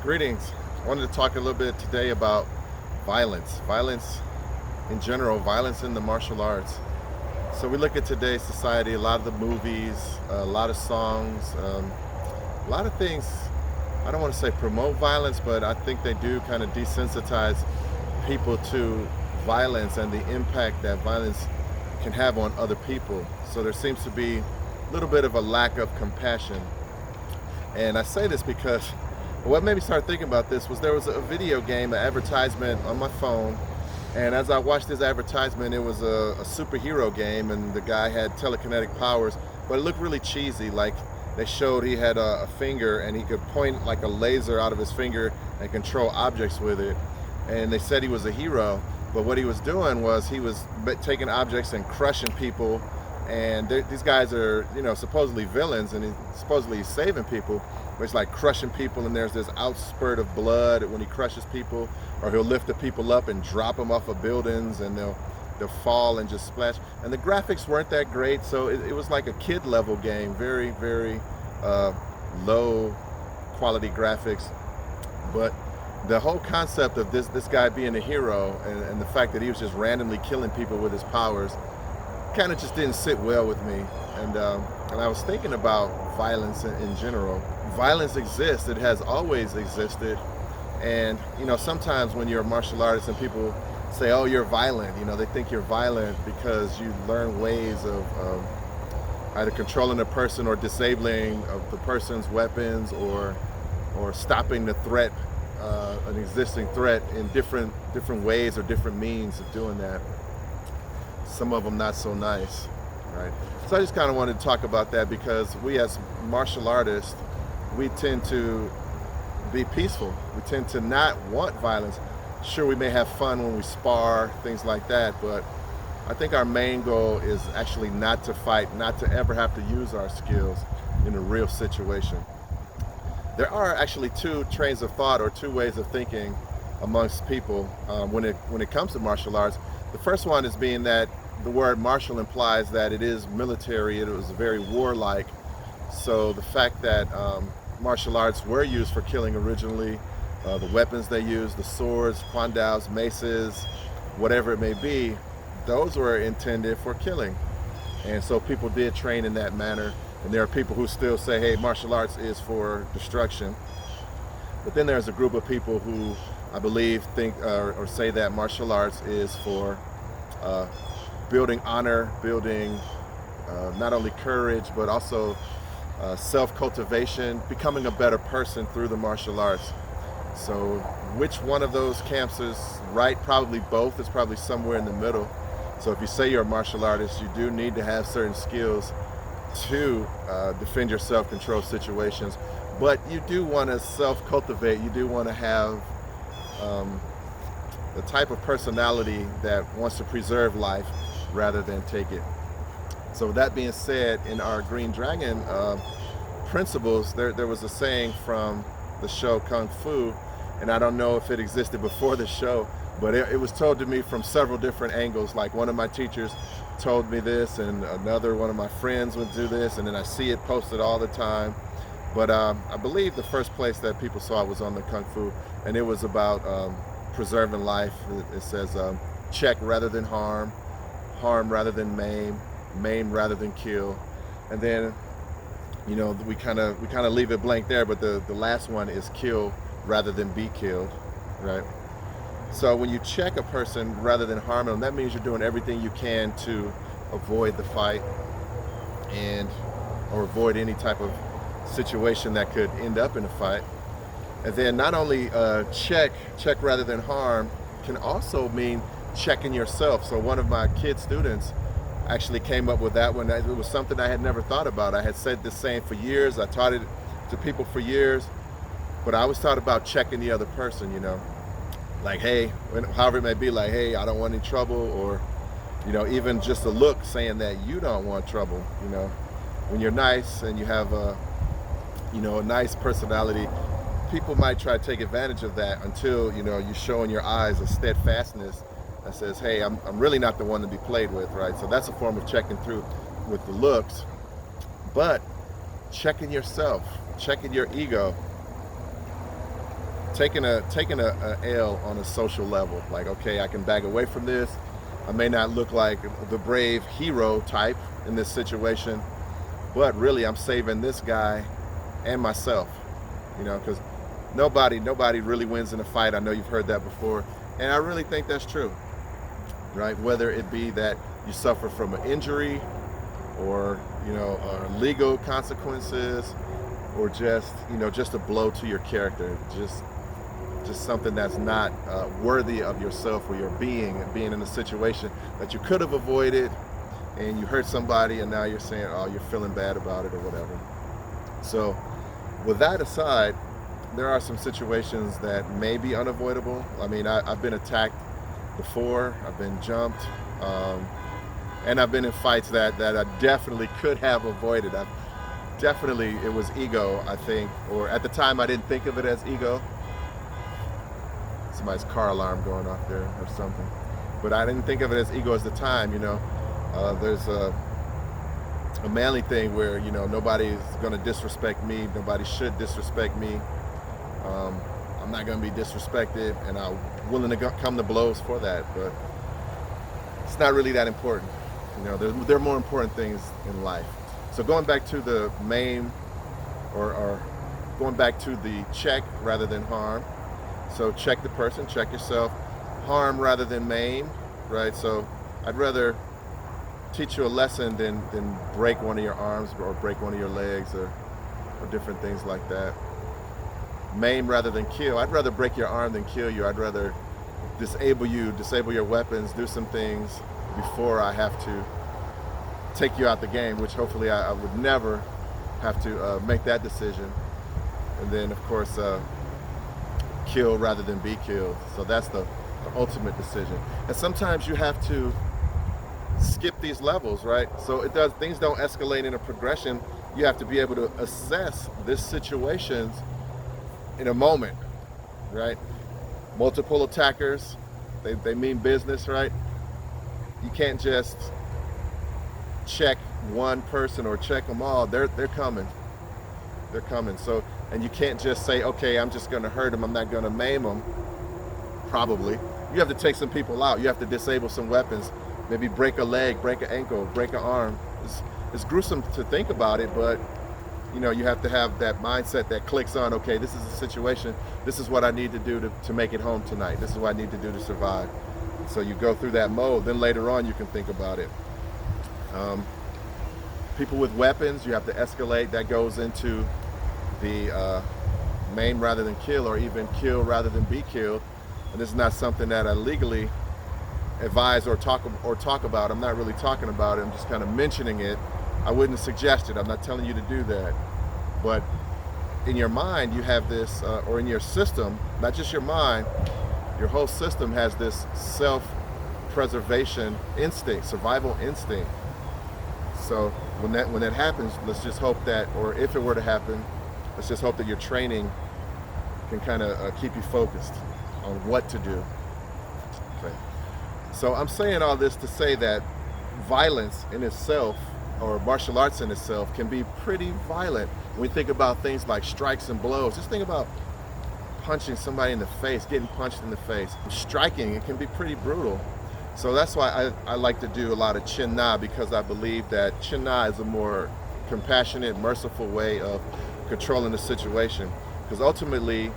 Greetings. I wanted to talk a little bit today about violence. Violence in general, violence in the martial arts. So we look at today's society, a lot of the movies, a lot of songs, a lot of things. I don't want to say promote violence, but I think they do kind of desensitize people to violence and the impact that violence can have on other people. So there seems to be a little bit of a lack of compassion. And I say this because what made me start thinking about this was there was a video game, an advertisement on my phone, and as I watched this advertisement, it was a superhero game, and the guy had telekinetic powers, but it looked really cheesy. Like they showed he had a finger, and he could point like a laser out of his finger and control objects with it. And they said he was a hero, but what he was doing was he was taking objects and crushing people. And these guys are, supposedly villains, and he's supposedly saving people. But it's like crushing people, and there's this outspurt of blood when he crushes people, or he'll lift the people up and drop them off of buildings, and they'll fall and just splash. And the graphics weren't that great, so it was like a kid level game, very, very low quality graphics. But the whole concept of this guy being a hero, and the fact that he was just randomly killing people with his powers, kind of just didn't sit well with me. And I was thinking about violence in general. Violence exists. It has always existed. And sometimes when you're a martial artist and people say, oh, you're violent, they think you're violent because you learn ways of either controlling a person or disabling of the person's weapons, or stopping the threat, an existing threat, in different ways or different means of doing that. Some of them not so nice, right? So I just kind of wanted to talk about that, because we as martial artists, we tend to be peaceful. We tend to not want violence. Sure, we may have fun when we spar, things like that, but I think our main goal is actually not to fight, not to ever have to use our skills in a real situation. There are actually two trains of thought, or two ways of thinking amongst people when it comes to martial arts. The first one is being that the word martial implies that it is military, it was very warlike. So the fact that martial arts were used for killing originally, the weapons they used, the swords, kwandaos, maces, whatever it may be, those were intended for killing. And so people did train in that manner. And there are people who still say, hey, martial arts is for destruction. But then there's a group of people who I believe think or say that martial arts is for building honor, building not only courage, but also self-cultivation, becoming a better person through the martial arts. So which one of those camps is right? Probably both. It's probably somewhere in the middle. So if you say you're a martial artist, you do need to have certain skills to defend yourself, control situations. But you do want to self-cultivate. You do want to have the type of personality that wants to preserve life rather than take it. So with that being said, in our Green Dragon principles, there was a saying from the show Kung Fu, and I don't know if it existed before the show, but it was told to me from several different angles. Like one of my teachers told me this, and another one of my friends would do this, and then I see it posted all the time. But I believe the first place that people saw it was on the Kung Fu, and it was about preserving life. It says check rather than harm, harm rather than maim, maim rather than kill. And then we kind of leave it blank there, but the last one is kill rather than be killed, right? So when you check a person rather than harm them, that means you're doing everything you can to avoid the fight or avoid any type of situation that could end up in a fight. And then not only check rather than harm can also mean checking yourself. So one of my kid students actually came up with that one. It was something I had never thought about. I had said this saying for years. I taught it to people for years, but I always thought about checking the other person, like, hey, however it may be, like, hey, I don't want any trouble, or even just a look saying that you don't want trouble. When you're nice and you have a nice personality, people might try to take advantage of that until you show in your eyes a steadfastness that says, hey, I'm really not the one to be played with, right? So that's a form of checking through with the looks. But checking yourself, checking your ego. taking a L on a social level. Like, okay, I can back away from this. I may not look like the brave hero type in this situation, but really I'm saving this guy and myself, because nobody really wins in a fight. I know you've heard that before, and I really think that's true, right? Whether it be that you suffer from an injury, or legal consequences, or just a blow to your character, just something that's not worthy of yourself or your being in a situation that you could have avoided, and you hurt somebody, and now you're saying, oh, you're feeling bad about it or whatever. So with that aside, there are some situations that may be unavoidable. I mean, I've been attacked before, I've been jumped, and I've been in fights that I definitely could have avoided. It was ego, I think, or at the time I didn't think of it as ego. Somebody's car alarm going off there or something. But I didn't think of it as ego at the time, There's a manly thing where, nobody's going to disrespect me. Nobody should disrespect me. I'm not going to be disrespected, and I'm willing to come to blows for that. But it's not really that important. There are more important things in life. So going back to the maim, or going back to the check rather than harm. So check the person, check yourself. Harm rather than maim, right? So I'd rather teach you a lesson than break one of your arms or break one of your legs, or different things like that. Maim rather than kill. I'd rather break your arm than kill you. I'd rather disable your weapons, do some things before I have to take you out the game, which hopefully I would never have to make that decision. And then, of course, kill rather than be killed. So that's the ultimate decision. And sometimes you have to skip these levels, right? So things don't escalate in a progression. You have to be able to assess this situations in a moment, right? Multiple attackers, they mean business, right? You can't just check one person or check them all. They're coming. They're coming. So, and you can't just say, okay, I'm just going to hurt them, I'm not going to maim them. Probably. You have to take some people out. You have to disable some weapons. Maybe break a leg, break an ankle, break an arm. It's gruesome to think about it, but you have to have that mindset that clicks on, okay, this is the situation. This is what I need to do to make it home tonight. This is what I need to do to survive. So you go through that mode. Then later on, you can think about it. People with weapons, you have to escalate. That goes into the maim rather than kill, or even kill rather than be killed. And this is not something that I legally advise or talk about. I'm not really talking about it. I'm just kind of mentioning it. I wouldn't suggest it. I'm not telling you to do that. But in your mind, you have this, or in your system, not just your mind, your whole system has this self-preservation instinct, survival instinct. So when that happens, let's just hope that, or if it were to happen, let's just hope that your training can kind of keep you focused on what to do. Okay. So I'm saying all this to say that violence in itself, or martial arts in itself, can be pretty violent. When we think about things like strikes and blows, just think about punching somebody in the face, getting punched in the face. Striking, it can be pretty brutal. So that's why I like to do a lot of Chin Na, because I believe that Chin Na is a more compassionate, merciful way of controlling the situation. Because ultimately,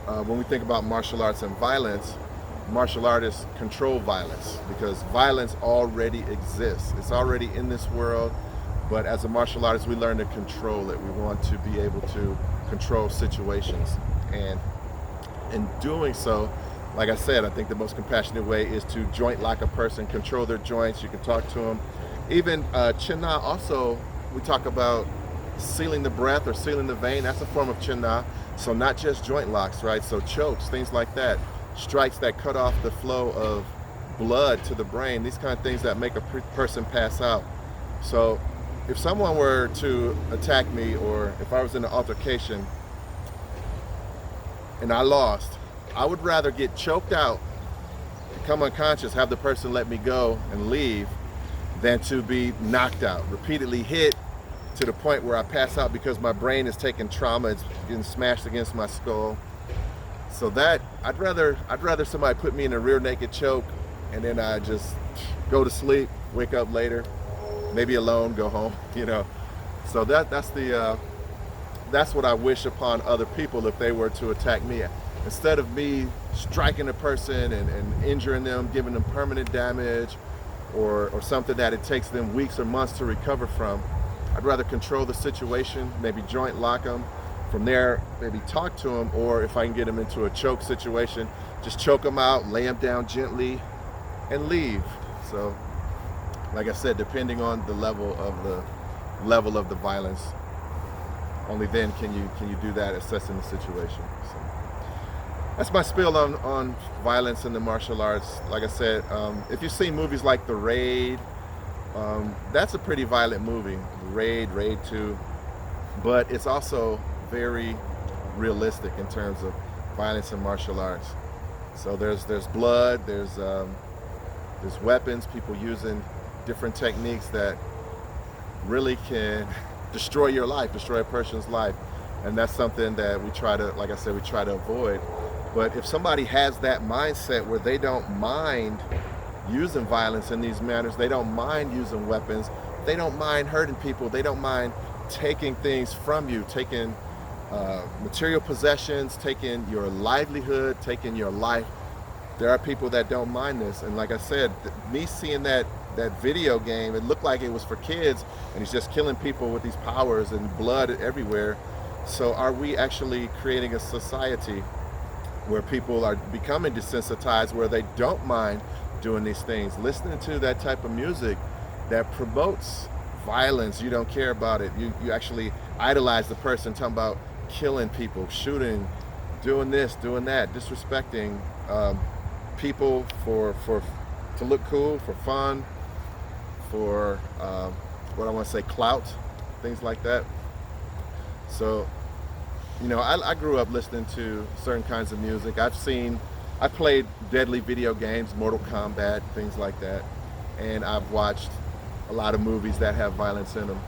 when we think about martial arts and violence, martial artists control violence, because violence already exists. It's already in this world, but as a martial artist, we learn to control it. We want to be able to control situations. And in doing so, like I said, I think the most compassionate way is to joint lock a person, control their joints. You can talk to them. Even Chin Na, also, we talk about sealing the breath or sealing the vein. That's a form of Chin Na. So not just joint locks, right? So chokes, things like that. Strikes that cut off the flow of blood to the brain. These kind of things that make a person pass out. So if someone were to attack me, or if I was in an altercation and I lost, I would rather get choked out, become unconscious, have the person let me go and leave, than to be knocked out, repeatedly hit to the point where I pass out because my brain is taking trauma, it's getting smashed against my skull. So that I'd rather somebody put me in a rear naked choke, and then I just go to sleep, wake up later, maybe alone, go home. So that's what I wish upon other people if they were to attack me. Instead of me striking a person and injuring them, giving them permanent damage, or something that it takes them weeks or months to recover from, I'd rather control the situation, maybe joint lock them. From there, maybe talk to them, or if I can get them into a choke situation, just choke them out, lay them down gently, and leave. So, like I said, depending on the level of the violence, only then can you do that, assessing the situation. So that's my spiel on violence in the martial arts. Like I said, if you've seen movies like The Raid, that's a pretty violent movie. Raid 2, but it's also very realistic in terms of violence in martial arts. So there's blood, there's weapons, people using different techniques that really can destroy your life, destroy a person's life, and that's something that we try to, like I said, we try to avoid. But if somebody has that mindset where they don't mind using violence in these manners, they don't mind using weapons, they don't mind hurting people, they don't mind taking things from you, taking material possessions, taking your livelihood, taking your life. There are people that don't mind this, and like I said, me seeing that video game, it looked like it was for kids, and he's just killing people with these powers and blood everywhere. So are we actually creating a society where people are becoming desensitized, where they don't mind doing these things, listening to that type of music that promotes violence? You don't care about it. You actually idolize the person, talking about killing people, shooting, doing this, doing that, disrespecting people to look cool, for fun, for what I want to say, clout, things like that. So, I grew up listening to certain kinds of music. I played deadly video games, Mortal Kombat, things like that, and I've watched a lot of movies that have violence in them.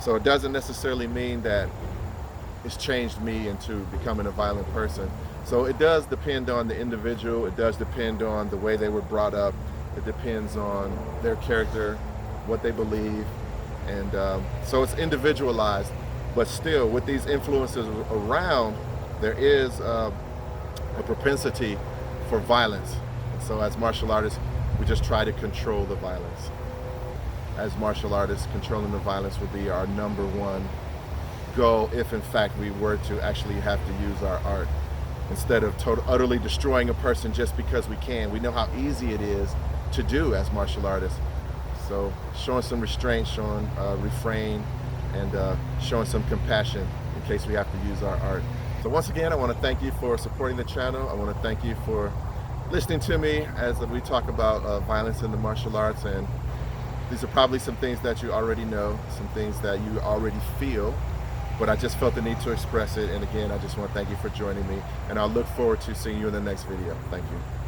So it doesn't necessarily mean that it's changed me into becoming a violent person. So it does depend on the individual. It does depend on the way they were brought up. It depends on their character, what they believe, and so it's individualized. But still, with these influences around, there is a propensity for violence. And so as martial artists, we just try to control the violence. As martial artists, controlling the violence would be our number one goal if in fact we were to actually have to use our art, instead of utterly destroying a person just because we can. We know how easy it is to do as martial artists. So showing some restraint, showing refrain, and showing some compassion in case we have to use our art. So once again, I want to thank you for supporting the channel. I want to thank you for listening to me as we talk about violence in the martial arts. And these are probably some things that you already know, some things that you already feel, but I just felt the need to express it. And again, I just want to thank you for joining me, and I'll look forward to seeing you in the next video. Thank you.